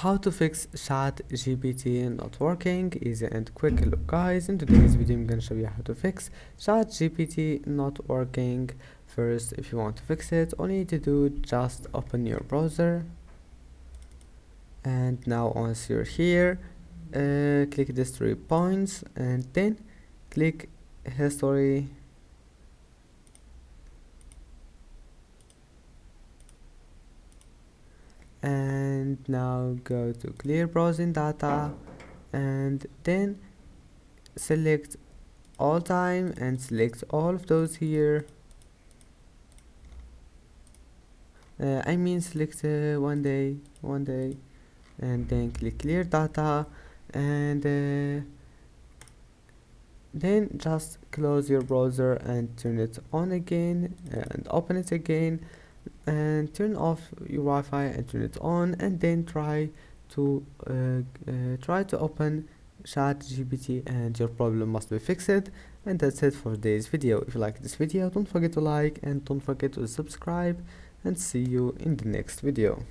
How to fix ChatGPT not working, easy and quick. Look guys, in today's video I'm gonna show you how to fix ChatGPT not working. First, if you want to fix it, all you need to do, just open your browser, and now once you're here, click these 3 points and then click history, and now go to clear browsing data, and then select all time and select all of those here. I mean select one day, and then click clear data, and then just close your browser and turn it on again and open it again, and turn off your Wi-Fi and turn it on, and then try to open ChatGPT and your problem must be fixed. And that's it for today's video. If you like this video, don't forget to like and don't forget to subscribe, and see you in the next video.